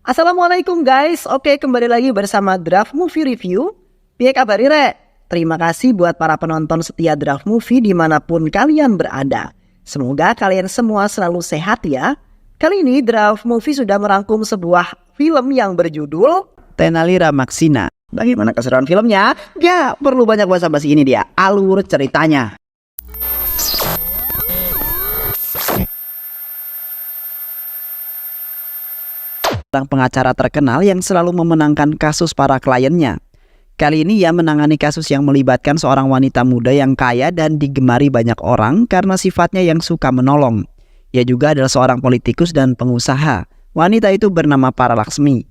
Assalamualaikum guys, oke kembali lagi bersama Draft Movie Review. Piye kabar Re? Terima kasih buat para penonton setia Draft Movie dimanapun kalian berada. Semoga kalian semua selalu sehat ya. Kali ini Draft Movie sudah merangkum sebuah film yang berjudul Tenali Ramaksina. Bagaimana keseruan filmnya? Gak perlu banyak basa-basi, ini dia alur ceritanya. Seorang pengacara terkenal yang selalu memenangkan kasus para kliennya. Kali ini ia menangani kasus yang melibatkan seorang wanita muda yang kaya dan digemari banyak orang karena sifatnya yang suka menolong. Ia juga adalah seorang politikus dan pengusaha. Wanita itu bernama Paralaksmi.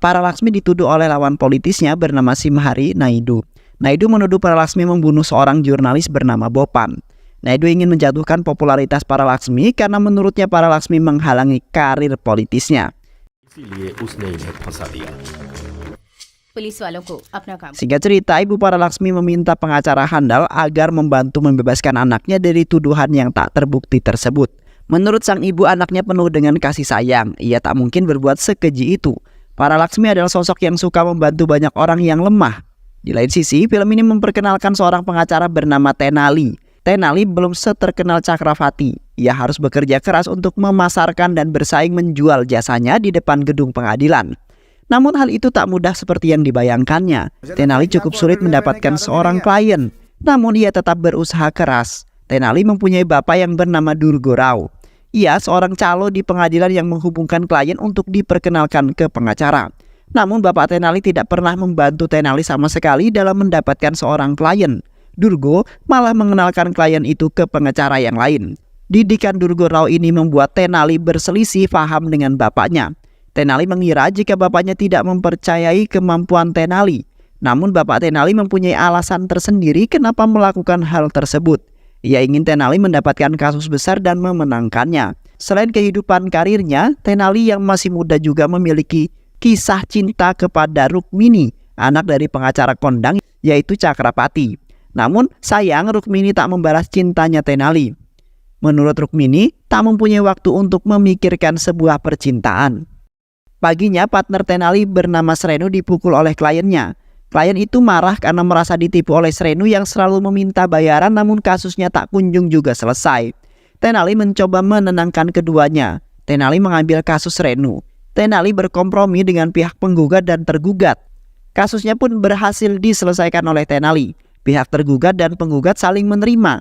Paralaksmi dituduh oleh lawan politisnya bernama Simhari Naidu. Naidu menuduh Paralaksmi membunuh seorang jurnalis bernama Bopan. Naidu ingin menjatuhkan popularitas Paralaksmi karena menurutnya Paralaksmi menghalangi karir politisnya. Singkat cerita, Ibu Paralaksmi meminta pengacara handal agar membantu membebaskan anaknya dari tuduhan yang tak terbukti tersebut. Menurut sang ibu, anaknya penuh dengan kasih sayang. Ia tak mungkin berbuat sekeji itu. Paralaksmi adalah sosok yang suka membantu banyak orang yang lemah. Di lain sisi, film ini memperkenalkan seorang pengacara bernama Tenali. Tenali belum seterkenal Chakravarti. Ia harus bekerja keras untuk memasarkan dan bersaing menjual jasanya di depan gedung pengadilan. Namun hal itu tak mudah seperti yang dibayangkannya. Tenali cukup sulit mendapatkan seorang klien, namun ia tetap berusaha keras. Tenali mempunyai bapak yang bernama Durgo Rao. Ia seorang calo di pengadilan yang menghubungkan klien untuk diperkenalkan ke pengacara. Namun bapak Tenali tidak pernah membantu Tenali sama sekali dalam mendapatkan seorang klien. Durgo malah mengenalkan klien itu ke pengacara yang lain. Didikan Durgo Rao ini membuat Tenali berselisih paham dengan bapaknya. Tenali mengira jika bapaknya tidak mempercayai kemampuan Tenali. Namun bapak Tenali mempunyai alasan tersendiri kenapa melakukan hal tersebut. Ia ingin Tenali mendapatkan kasus besar dan memenangkannya. Selain kehidupan karirnya, Tenali yang masih muda juga memiliki kisah cinta kepada Rukmini, anak dari pengacara kondang yaitu Chakravarti. Namun sayang Rukmini tak membalas cintanya Tenali. Menurut Rukmini, tak mempunyai waktu untuk memikirkan sebuah percintaan. Paginya, partner Tenali bernama Srenu dipukul oleh kliennya. Klien itu marah karena merasa ditipu oleh Srenu yang selalu meminta bayaran, namun kasusnya tak kunjung juga selesai. Tenali mencoba menenangkan keduanya. Tenali mengambil kasus Srenu. Tenali berkompromi dengan pihak penggugat dan tergugat. Kasusnya pun berhasil diselesaikan oleh Tenali. Pihak tergugat dan penggugat saling menerima.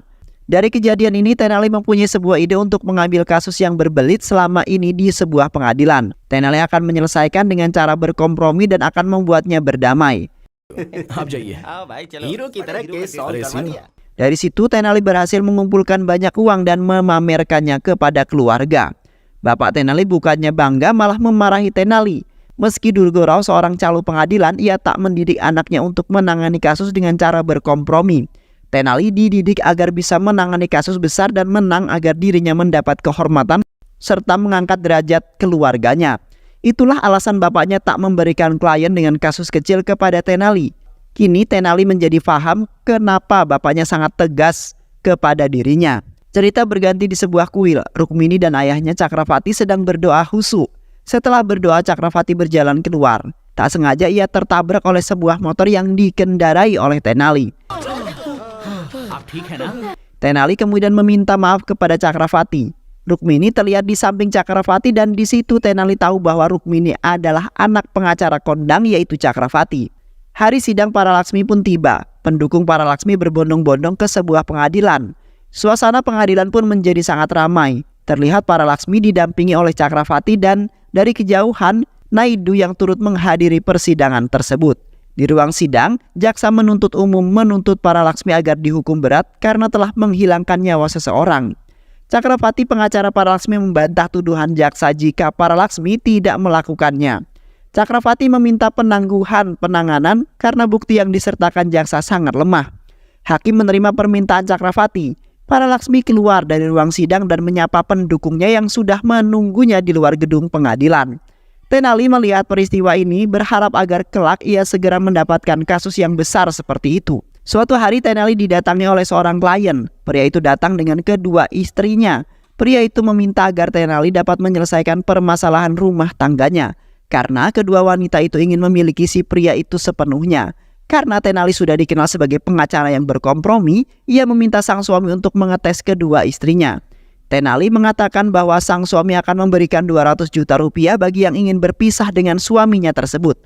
Dari kejadian ini, Tenali mempunyai sebuah ide untuk mengambil kasus yang berbelit selama ini di sebuah pengadilan. Tenali akan menyelesaikan dengan cara berkompromi dan akan membuatnya berdamai. Dari situ, Tenali berhasil mengumpulkan banyak uang dan memamerkannya kepada keluarga. Bapak Tenali bukannya bangga, malah memarahi Tenali. Meski Durgo Rao seorang calo pengadilan, ia tak mendidik anaknya untuk menangani kasus dengan cara berkompromi. Tenali dididik agar bisa menangani kasus besar dan menang agar dirinya mendapat kehormatan serta mengangkat derajat keluarganya. Itulah alasan bapaknya tak memberikan klien dengan kasus kecil kepada Tenali. Kini Tenali menjadi paham kenapa bapaknya sangat tegas kepada dirinya. Cerita berganti di sebuah kuil. Rukmini dan ayahnya Chakravarti sedang berdoa khusyuk. Setelah berdoa, Chakravarti berjalan keluar. Tak sengaja ia tertabrak oleh sebuah motor yang dikendarai oleh Tenali. Tenali kemudian meminta maaf kepada Chakravarti. Rukmini terlihat di samping Chakravarti dan di situ Tenali tahu bahwa Rukmini adalah anak pengacara kondang yaitu Chakravarti. Hari sidang Paralaksmi pun tiba. Pendukung Paralaksmi berbondong-bondong ke sebuah pengadilan. Suasana pengadilan pun menjadi sangat ramai. Terlihat Paralaksmi didampingi oleh Chakravarti dan dari kejauhan Naidu yang turut menghadiri persidangan tersebut. Di ruang sidang, jaksa menuntut umum menuntut Paralaksmi agar dihukum berat karena telah menghilangkan nyawa seseorang. Chakravarti pengacara Paralaksmi membantah tuduhan jaksa jika Paralaksmi tidak melakukannya. Chakravarti meminta penangguhan penanganan karena bukti yang disertakan jaksa sangat lemah. Hakim menerima permintaan Chakravarti. Paralaksmi keluar dari ruang sidang dan menyapa pendukungnya yang sudah menunggunya di luar gedung pengadilan. Tenali melihat peristiwa ini berharap agar kelak ia segera mendapatkan kasus yang besar seperti itu. Suatu hari Tenali didatangi oleh seorang klien. Pria itu datang dengan kedua istrinya. Pria itu meminta agar Tenali dapat menyelesaikan permasalahan rumah tangganya. karena kedua wanita itu ingin memiliki si pria itu sepenuhnya. Karena Tenali sudah dikenal sebagai pengacara yang berkompromi, ia meminta sang suami untuk mengetes kedua istrinya. Tenali mengatakan bahwa sang suami akan memberikan 200 juta rupiah bagi yang ingin berpisah dengan suaminya tersebut.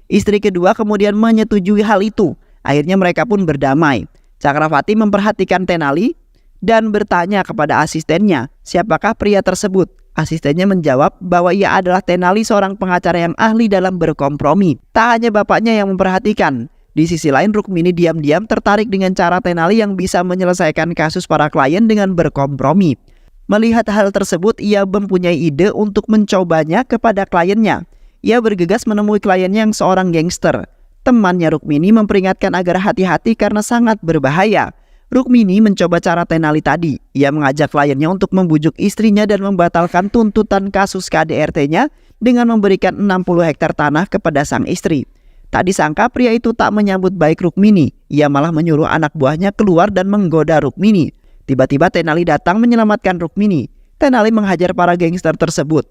Istri kedua kemudian menyetujui hal itu. Akhirnya mereka pun berdamai. Cakravati memperhatikan Tenali dan bertanya kepada asistennya, siapakah pria tersebut? Asistennya menjawab bahwa ia adalah Tenali, seorang pengacara yang ahli dalam berkompromi. Tak hanya bapaknya yang memperhatikan. Di sisi lain, Rukmini diam-diam tertarik dengan cara Tenali yang bisa menyelesaikan kasus para klien dengan berkompromi. Melihat hal tersebut, ia mempunyai ide untuk mencobanya kepada kliennya. Ia bergegas menemui kliennya yang seorang gangster. Temannya Rukmini memperingatkan agar hati-hati karena sangat berbahaya. Rukmini mencoba cara Tenali tadi. Ia mengajak kliennya untuk membujuk istrinya dan membatalkan tuntutan kasus KDRT-nya dengan memberikan 60 hektar tanah kepada sang istri. Tak disangka pria itu tak menyambut baik Rukmini. Ia malah menyuruh anak buahnya keluar dan menggoda Rukmini. Tiba-tiba Tenali datang menyelamatkan Rukmini. Tenali menghajar para gangster tersebut.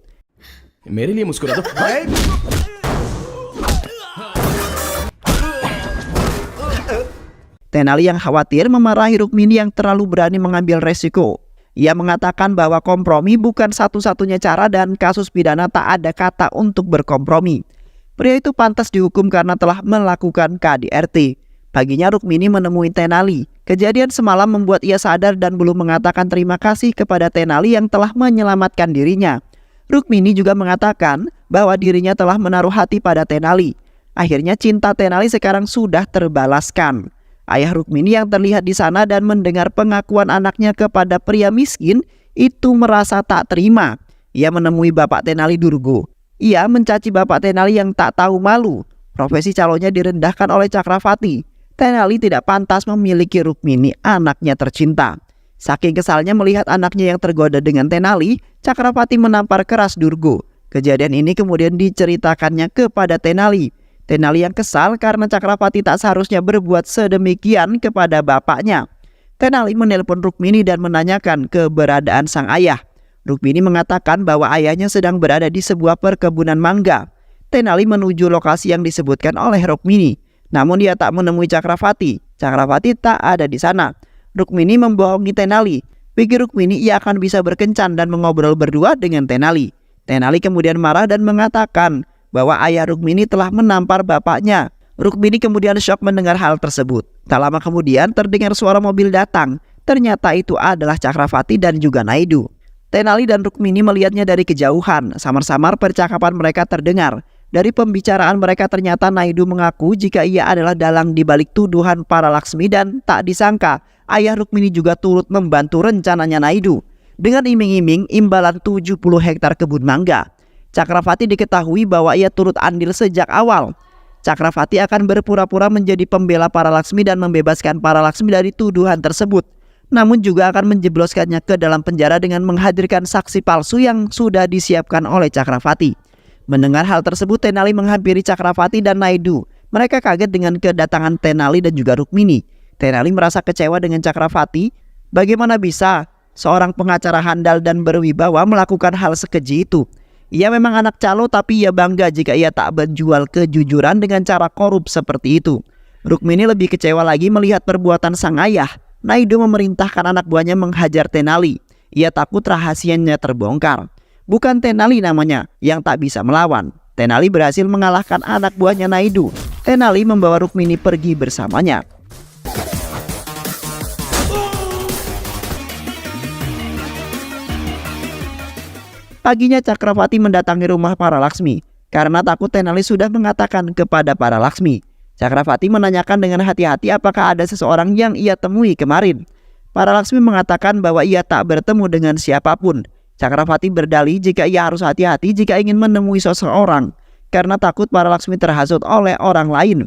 मेरे लिए मुस्कुरा दो। Tenali yang khawatir memarahi Rukmini yang terlalu berani mengambil resiko. Ia mengatakan bahwa kompromi bukan satu-satunya cara dan kasus pidana tak ada kata untuk berkompromi. Pria itu pantas dihukum karena telah melakukan KDRT. Paginya Rukmini menemui Tenali. Kejadian semalam membuat ia sadar dan belum mengatakan terima kasih kepada Tenali yang telah menyelamatkan dirinya. Rukmini juga mengatakan bahwa dirinya telah menaruh hati pada Tenali. Akhirnya cinta Tenali sekarang sudah terbalaskan. Ayah Rukmini yang terlihat di sana dan mendengar pengakuan anaknya kepada pria miskin itu merasa tak terima. Ia menemui Bapak Tenali Durgo. Ia mencaci Bapak Tenali yang tak tahu malu. Profesi calonnya direndahkan oleh Cakravati. Tenali tidak pantas memiliki Rukmini, anaknya tercinta. Saking kesalnya melihat anaknya yang tergoda dengan Tenali, Cakravati menampar keras Durgo. Kejadian ini kemudian diceritakannya kepada Tenali. Tenali yang kesal karena Cakravati tak seharusnya berbuat sedemikian kepada bapaknya. Tenali menelpon Rukmini dan menanyakan keberadaan sang ayah. Rukmini mengatakan bahwa ayahnya sedang berada di sebuah perkebunan mangga. Tenali menuju lokasi yang disebutkan oleh Rukmini. Namun dia tak menemui Cakravati. Cakravati tak ada di sana. Rukmini membohongi Tenali. Pikir Rukmini ia akan bisa berkencan dan mengobrol berdua dengan Tenali. Tenali kemudian marah dan mengatakan bahwa ayah Rukmini telah menampar bapaknya. Rukmini kemudian syok mendengar hal tersebut. Tak lama kemudian terdengar suara mobil datang. Ternyata itu adalah Cakravati dan juga Naidu. Tenali dan Rukmini melihatnya dari kejauhan. Samar-samar percakapan mereka terdengar. Dari pembicaraan mereka ternyata Naidu mengaku jika ia adalah dalang di balik tuduhan para Laksmi dan tak disangka ayah Rukmini juga turut membantu rencananya Naidu dengan iming-iming imbalan 70 hektar kebun mangga. Cakravati diketahui bahwa ia turut andil sejak awal. Cakravati akan berpura-pura menjadi pembela para Laksmi dan membebaskan para Laksmi dari tuduhan tersebut. Namun juga akan menjebloskannya ke dalam penjara dengan menghadirkan saksi palsu yang sudah disiapkan oleh Cakravati. Mendengar hal tersebut, Tenali menghampiri Cakravati dan Naidu. Mereka kaget dengan kedatangan Tenali dan juga Rukmini. Tenali merasa kecewa dengan Cakravati. Bagaimana bisa seorang pengacara handal dan berwibawa melakukan hal sekeji itu? Ia memang anak calo, tapi ia bangga jika ia tak menjual kejujuran dengan cara korup seperti itu. Rukmini lebih kecewa lagi melihat perbuatan sang ayah. Naidu memerintahkan anak buahnya menghajar Tenali. Ia takut rahasianya terbongkar. Bukan Tenali namanya yang tak bisa melawan. Tenali berhasil mengalahkan anak buahnya Naidu. Tenali membawa Rukmini pergi bersamanya. Paginya Cakravati mendatangi rumah para Laksmi. Karena takut Tenali sudah mengatakan kepada para Laksmi. Cakravati menanyakan dengan hati-hati apakah ada seseorang yang ia temui kemarin. Para Laksmi mengatakan bahwa ia tak bertemu dengan siapapun. Cakravati berdalih jika ia harus hati-hati jika ingin menemui seseorang karena takut para Laksmi terhasut oleh orang lain.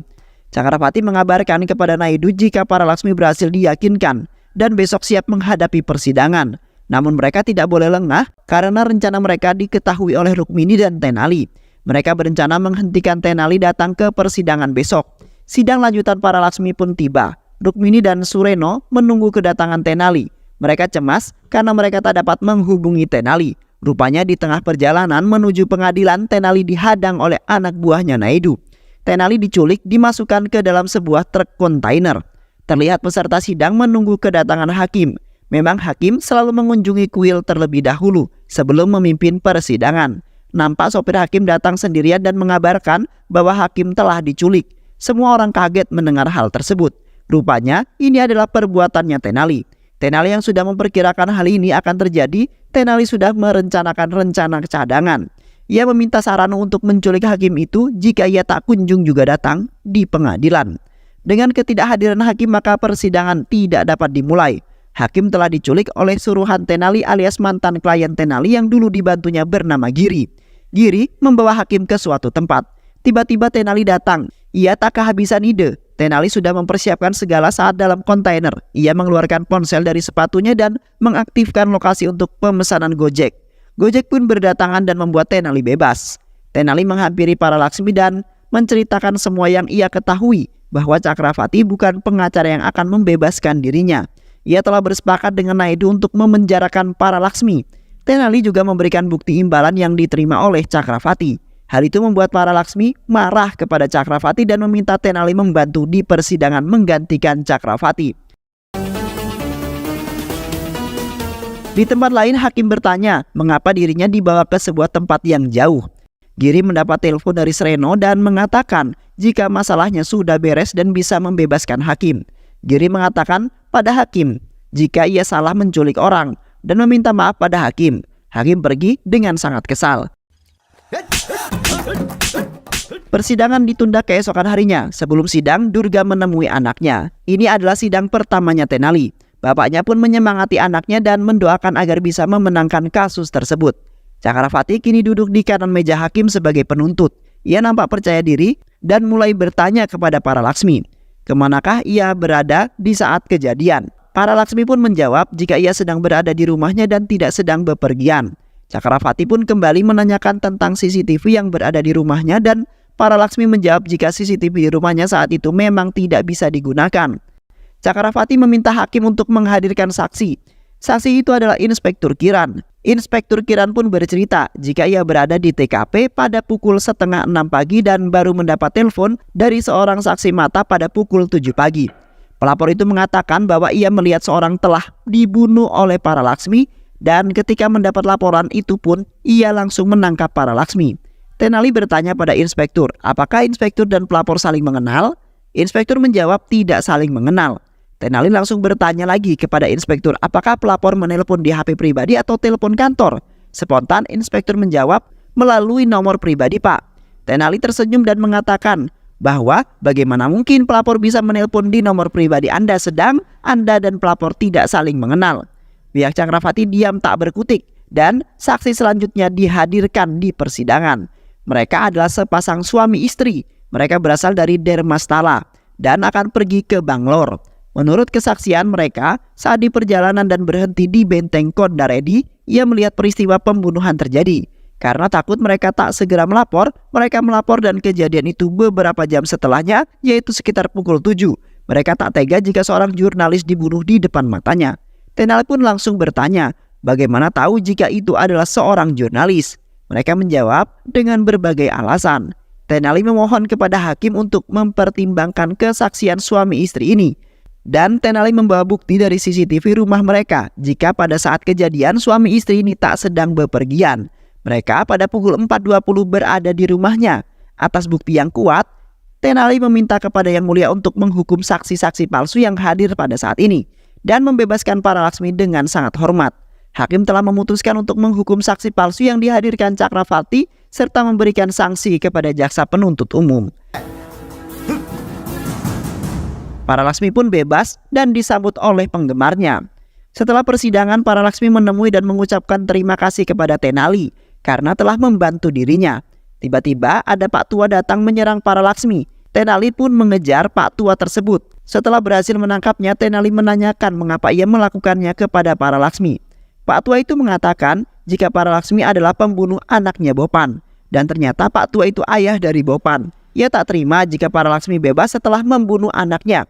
Cakravati mengabarkan kepada Naidu jika para Laksmi berhasil diyakinkan dan besok siap menghadapi persidangan. Namun mereka tidak boleh lengah karena rencana mereka diketahui oleh Rukmini dan Tenali. Mereka berencana menghentikan Tenali datang ke persidangan besok. Sidang lanjutan para Laksmi pun tiba. Rukmini dan Sureno menunggu kedatangan Tenali. Mereka cemas karena mereka tak dapat menghubungi Tenali. Rupanya di tengah perjalanan menuju pengadilan, Tenali dihadang oleh anak buahnya Naidu. Tenali diculik, dimasukkan ke dalam sebuah truk kontainer. Terlihat peserta sidang menunggu kedatangan hakim. Memang hakim selalu mengunjungi kuil terlebih dahulu sebelum memimpin persidangan. Nampak sopir hakim datang sendirian dan mengabarkan bahwa hakim telah diculik. Semua orang kaget mendengar hal tersebut. Rupanya ini adalah perbuatannya Tenali. Tenali yang sudah memperkirakan hal ini akan terjadi, Tenali sudah merencanakan rencana cadangan. Ia meminta Sarano untuk menculik hakim itu jika ia tak kunjung juga datang di pengadilan. Dengan ketidakhadiran hakim maka persidangan tidak dapat dimulai. Hakim telah diculik oleh suruhan Tenali alias mantan klien Tenali yang dulu dibantunya bernama Giri. Giri membawa hakim ke suatu tempat. Tiba-tiba Tenali datang. Ia tak kehabisan ide. Tenali sudah mempersiapkan segala saat dalam kontainer. Ia mengeluarkan ponsel dari sepatunya dan mengaktifkan lokasi untuk pemesanan Gojek. Gojek pun berdatangan dan membuat Tenali bebas. Tenali menghampiri para Laksmi dan menceritakan semua yang ia ketahui, bahwa Cakravati bukan pengacara yang akan membebaskan dirinya. Ia telah bersepakat dengan Naidu untuk memenjarakan para Laksmi. Tenali juga memberikan bukti imbalan yang diterima oleh Cakravati. Hal itu membuat para Laksmi marah kepada Cakravati dan meminta Tenali membantu di persidangan menggantikan Cakravati. Di tempat lain, hakim bertanya mengapa dirinya dibawa ke sebuah tempat yang jauh. Giri mendapat telepon dari Sreno dan mengatakan jika masalahnya sudah beres dan bisa membebaskan hakim. Giri mengatakan pada hakim jika ia salah menculik orang dan meminta maaf pada hakim. Hakim pergi dengan sangat kesal. Persidangan ditunda keesokan harinya. Sebelum sidang, Durga menemui anaknya. Ini adalah sidang pertamanya Tenali. Bapaknya pun menyemangati anaknya dan mendoakan agar bisa memenangkan kasus tersebut. Cakravati kini duduk di kanan meja hakim sebagai penuntut. Ia nampak percaya diri dan mulai bertanya kepada para Laksmi, kemanakah ia berada di saat kejadian. Para Laksmi pun menjawab jika ia sedang berada di rumahnya dan tidak sedang bepergian. Cakravati pun kembali menanyakan tentang CCTV yang berada di rumahnya dan para Laksmi menjawab jika CCTV di rumahnya saat itu memang tidak bisa digunakan. Cakravati meminta hakim untuk menghadirkan saksi. Saksi itu adalah Inspektur Kiran. Inspektur Kiran pun bercerita jika ia berada di TKP pada pukul 5:30 pagi dan baru mendapat telepon dari seorang saksi mata pada pukul 7 pagi. Pelapor itu mengatakan bahwa ia melihat seorang telah dibunuh oleh para Laksmi dan ketika mendapat laporan itu pun ia langsung menangkap para Laksmi. Tenali bertanya pada inspektur, apakah inspektur dan pelapor saling mengenal? Inspektur menjawab tidak saling mengenal. Tenali langsung bertanya lagi kepada inspektur, apakah pelapor menelpon di HP pribadi atau telepon kantor? Spontan inspektur menjawab, melalui nomor pribadi Pak. Tenali tersenyum dan mengatakan bahwa bagaimana mungkin pelapor bisa menelpon di nomor pribadi Anda sedang Anda dan pelapor tidak saling mengenal. Pihak Cakravati diam tak berkutik dan saksi selanjutnya dihadirkan di persidangan. Mereka adalah sepasang suami istri. Mereka berasal dari Dermastala dan akan pergi ke Bangalore. Menurut kesaksian mereka, saat di perjalanan dan berhenti di benteng Kondaredi, ia melihat peristiwa pembunuhan terjadi. Karena takut mereka tak segera melapor, mereka melapor dan kejadian itu beberapa jam setelahnya, yaitu sekitar pukul 7. Mereka tak tega jika seorang jurnalis dibunuh di depan matanya. Tenali pun langsung bertanya, bagaimana tahu jika itu adalah seorang jurnalis? Mereka menjawab dengan berbagai alasan. Tenali memohon kepada hakim untuk mempertimbangkan kesaksian suami istri ini. Dan Tenali membawa bukti dari CCTV rumah mereka jika pada saat kejadian suami istri ini tak sedang bepergian. Mereka pada pukul 4.20 berada di rumahnya. Atas bukti yang kuat, Tenali meminta kepada Yang Mulia untuk menghukum saksi-saksi palsu yang hadir pada saat ini dan membebaskan para Laksmi dengan sangat hormat. Hakim telah memutuskan untuk menghukum saksi palsu yang dihadirkan Cakravati serta memberikan sanksi kepada jaksa penuntut umum. Para Laksmi pun bebas dan disambut oleh penggemarnya. Setelah persidangan, para Laksmi menemui dan mengucapkan terima kasih kepada Tenali karena telah membantu dirinya. Tiba-tiba ada Pak Tua datang menyerang para Laksmi. Tenali pun mengejar Pak Tua tersebut. Setelah berhasil menangkapnya, Tenali menanyakan mengapa ia melakukannya kepada para Laksmi. Pak Tua itu mengatakan jika para Laksmi adalah pembunuh anaknya Bopan. Dan ternyata Pak Tua itu ayah dari Bopan. Ia tak terima jika para Laksmi bebas setelah membunuh anaknya.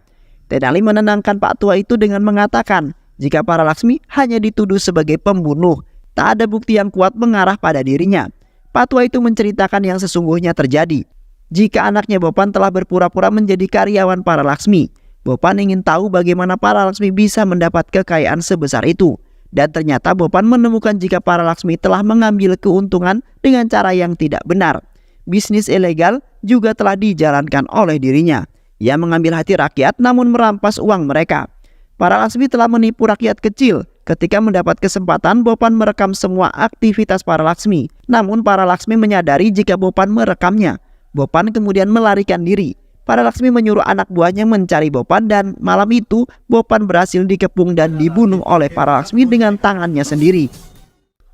Tenali menenangkan Pak Tua itu dengan mengatakan jika para Laksmi hanya dituduh sebagai pembunuh, Tak ada bukti yang kuat mengarah pada dirinya. Patua itu menceritakan yang sesungguhnya terjadi. Jika anaknya Bopan telah berpura-pura menjadi karyawan para Laksmi. Bopan ingin tahu bagaimana para Laksmi bisa mendapat kekayaan sebesar itu. Dan ternyata Bopan menemukan jika para Laksmi telah mengambil keuntungan dengan cara yang tidak benar. Bisnis ilegal juga telah dijalankan oleh dirinya. Ia mengambil hati rakyat namun merampas uang mereka. Para Laksmi telah menipu rakyat kecil. Ketika mendapat kesempatan, Bopan merekam semua aktivitas para Laksmi. Namun para Laksmi menyadari jika Bopan merekamnya. Bopan kemudian melarikan diri. Para Laksmi menyuruh anak buahnya mencari Bopan dan malam itu Bopan berhasil dikepung dan dibunuh oleh para Laksmi dengan tangannya sendiri.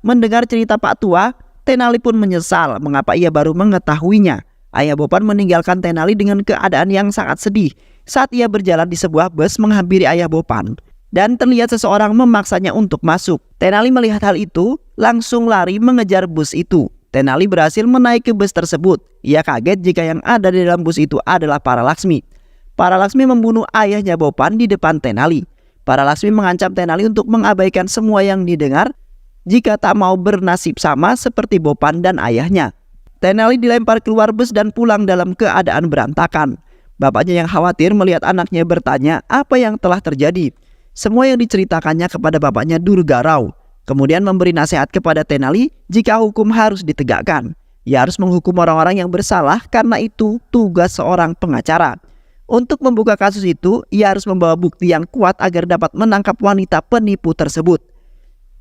Mendengar cerita Pak Tua, Tenali pun menyesal mengapa ia baru mengetahuinya. Ayah Bopan meninggalkan Tenali dengan keadaan yang sangat sedih saat ia berjalan di sebuah bus menghampiri ayah Bopan. Dan terlihat seseorang memaksanya untuk masuk. Tenali melihat hal itu, langsung lari mengejar bus itu. Tenali berhasil menaiki bus tersebut. Ia kaget jika yang ada di dalam bus itu adalah para Laksmi. Para Laksmi membunuh ayahnya Bopan di depan Tenali. Para Laksmi mengancam Tenali untuk mengabaikan semua yang didengar jika tak mau bernasib sama seperti Bopan dan ayahnya. Tenali dilempar keluar bus dan pulang dalam keadaan berantakan. Bapaknya yang khawatir melihat anaknya bertanya apa yang telah terjadi. Semua yang diceritakannya kepada bapaknya Durgarau. Kemudian memberi nasihat kepada Tenali jika hukum harus ditegakkan. Ia harus menghukum orang-orang yang bersalah karena itu tugas seorang pengacara. Untuk membuka kasus itu, ia harus membawa bukti yang kuat agar dapat menangkap wanita penipu tersebut.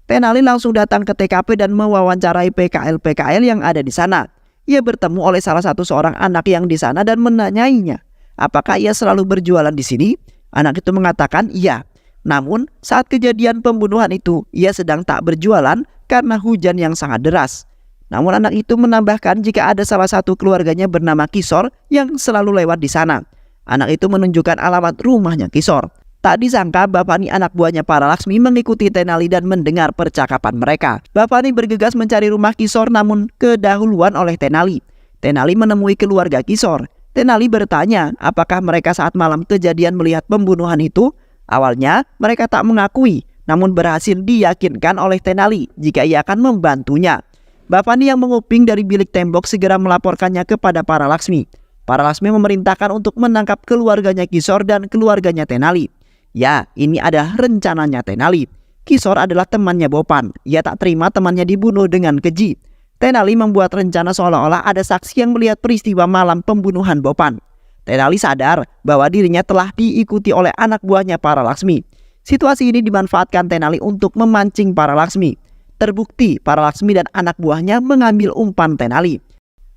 Tenali langsung datang ke TKP dan mewawancarai PKL-PKL yang ada di sana. Ia bertemu oleh salah satu seorang anak yang di sana dan menanyainya, apakah ia selalu berjualan di sini? Anak itu mengatakan iya. Namun saat kejadian pembunuhan itu ia sedang tak berjualan karena hujan yang sangat deras. Namun anak itu menambahkan jika ada salah satu keluarganya bernama Kisor yang selalu lewat di sana. Anak itu menunjukkan alamat rumahnya Kisor. Tak disangka Bapani anak buahnya para Laksmi mengikuti Tenali dan mendengar percakapan mereka. Bapani bergegas mencari rumah Kisor namun kedahuluan oleh Tenali. Tenali menemui keluarga Kisor. Tenali bertanya apakah mereka saat malam kejadian melihat pembunuhan itu. Awalnya mereka tak mengakui, namun berhasil diyakinkan oleh Tenali jika ia akan membantunya. Bapani yang menguping dari bilik tembok segera melaporkannya kepada para Laksmi. Para Laksmi memerintahkan untuk menangkap keluarganya Kisor dan keluarganya Tenali. Ya, ini adalah rencananya Tenali. Kisor adalah temannya Bopan. Ia tak terima temannya dibunuh dengan keji. Tenali membuat rencana seolah-olah ada saksi yang melihat peristiwa malam pembunuhan Bopan. Tenali sadar bahwa dirinya telah diikuti oleh anak buahnya para Laksmi. Situasi ini dimanfaatkan Tenali untuk memancing para Laksmi. Terbukti para Laksmi dan anak buahnya mengambil umpan Tenali.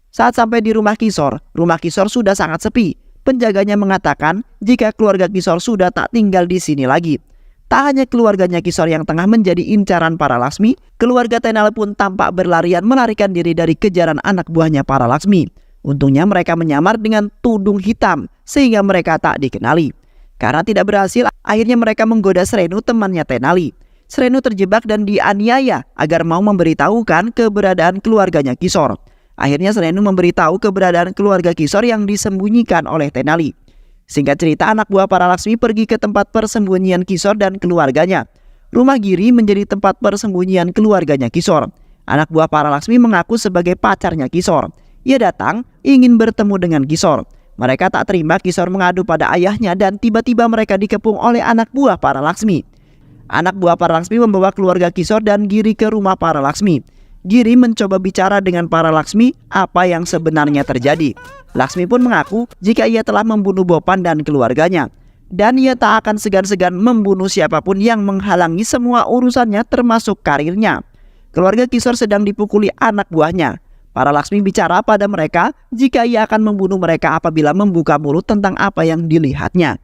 Saat sampai di rumah Kisor sudah sangat sepi. Penjaganya mengatakan jika keluarga Kisor sudah tak tinggal di sini lagi. Tak hanya keluarganya Kisor yang tengah menjadi incaran para Laksmi, keluarga Tenali pun tampak berlarian melarikan diri dari kejaran anak buahnya para Laksmi. Untungnya mereka menyamar dengan tudung hitam sehingga mereka tak dikenali. Karena tidak berhasil, akhirnya mereka menggoda Srenu temannya Tenali. Srenu terjebak dan dianiaya agar mau memberitahukan keberadaan keluarganya Kisor. Akhirnya Srenu memberitahu keberadaan keluarga Kisor yang disembunyikan oleh Tenali. Singkat cerita, anak buah para Laksmi pergi ke tempat persembunyian Kisor dan keluarganya. Rumah Giri menjadi tempat persembunyian keluarganya Kisor. Anak buah para Laksmi mengaku sebagai pacarnya Kisor. Ia datang ingin bertemu dengan Kisor. Mereka tak terima Kisor mengadu pada ayahnya dan tiba-tiba mereka dikepung oleh anak buah para Laksmi. Anak buah para Laksmi membawa keluarga Kisor dan Giri ke rumah para Laksmi. Giri mencoba bicara dengan para Laksmi apa yang sebenarnya terjadi. Laksmi pun mengaku jika ia telah membunuh Bopan dan keluarganya. Dan ia tak akan segan-segan membunuh siapapun yang menghalangi semua urusannya termasuk karirnya. Keluarga Kisor sedang dipukuli anak buahnya. Para Laksmi bicara pada mereka jika ia akan membunuh mereka apabila membuka mulut tentang apa yang dilihatnya.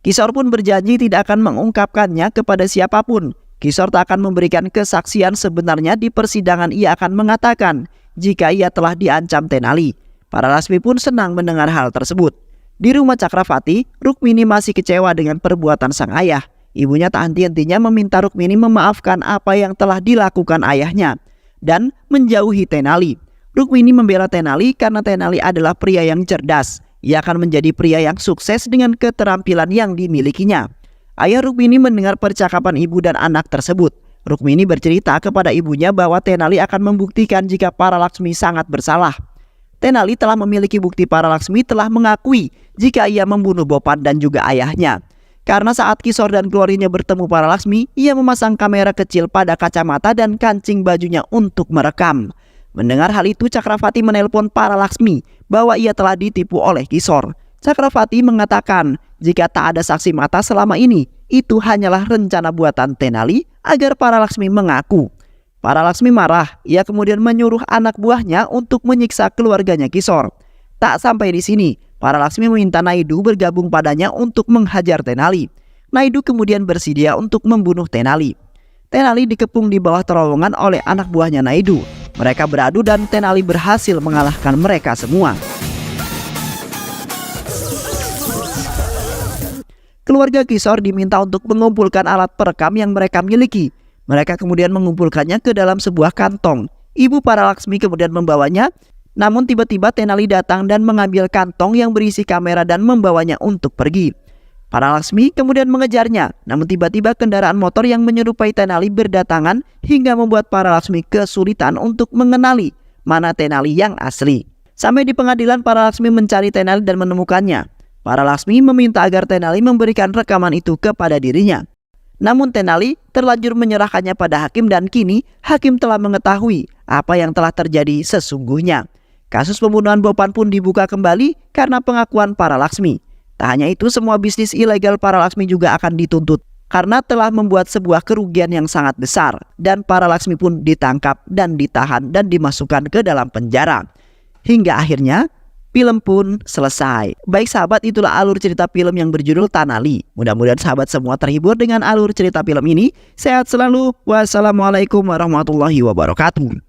Kisor pun berjanji tidak akan mengungkapkannya kepada siapapun. Kisor tak akan memberikan kesaksian sebenarnya di persidangan. Ia akan mengatakan jika ia telah diancam Tenali. Para Laksmi pun senang mendengar hal tersebut. Di rumah Cakravati, Rukmini masih kecewa dengan perbuatan sang ayah. Ibunya tak henti-hentinya meminta Rukmini memaafkan apa yang telah dilakukan ayahnya dan menjauhi Tenali. Rukmini membela Tenali karena Tenali adalah pria yang cerdas. Ia akan menjadi pria yang sukses dengan keterampilan yang dimilikinya. Ayah Rukmini mendengar percakapan ibu dan anak tersebut. Rukmini bercerita kepada ibunya bahwa Tenali akan membuktikan jika Paralaksmi sangat bersalah. Tenali telah memiliki bukti Paralaksmi telah mengakui jika ia membunuh Bopan dan juga ayahnya. Karena saat Kishore dan keluarganya bertemu Paralaksmi, ia memasang kamera kecil pada kacamata dan kancing bajunya untuk merekam. Mendengar hal itu, Cakravati menelpon Paralaksmi bahwa ia telah ditipu oleh Kishore. Cakravati mengatakan jika tak ada saksi mata selama ini, itu hanyalah rencana buatan Tenali agar Paralaksmi mengaku. Paralaksmi marah, ia kemudian menyuruh anak buahnya untuk menyiksa keluarganya Kishore. Tak sampai di sini, Paralaksmi meminta Naidu bergabung padanya untuk menghajar Tenali. Naidu kemudian bersedia untuk membunuh Tenali. Tenali dikepung di bawah terowongan oleh anak buahnya Naidu. Mereka beradu dan Tenali berhasil mengalahkan mereka semua. Keluarga Kishore diminta untuk mengumpulkan alat perekam yang mereka miliki. Mereka kemudian mengumpulkannya ke dalam sebuah kantong. Ibu Paralaksmi kemudian membawanya, namun tiba-tiba Tenali datang dan mengambil kantong yang berisi kamera dan membawanya untuk pergi. Paralaksmi kemudian mengejarnya, namun tiba-tiba kendaraan motor yang menyerupai Tenali berdatangan hingga membuat Paralaksmi kesulitan untuk mengenali mana Tenali yang asli. Sampai di pengadilan, Paralaksmi mencari Tenali dan menemukannya. Paralaksmi meminta agar Tenali memberikan rekaman itu kepada dirinya. Namun Tenali terlanjur menyerahkannya pada hakim dan kini hakim telah mengetahui apa yang telah terjadi sesungguhnya. Kasus pembunuhan Bopan pun dibuka kembali karena pengakuan Paralaksmi. Tak hanya itu, semua bisnis ilegal Paralaksmi juga akan dituntut karena telah membuat sebuah kerugian yang sangat besar. Dan Paralaksmi pun ditangkap dan ditahan dan dimasukkan ke dalam penjara. Hingga akhirnya film pun selesai. Baik sahabat, itulah alur cerita film yang berjudul Tenali. Mudah-mudahan sahabat semua terhibur dengan alur cerita film ini. Sehat selalu. Wassalamualaikum warahmatullahi wabarakatuh.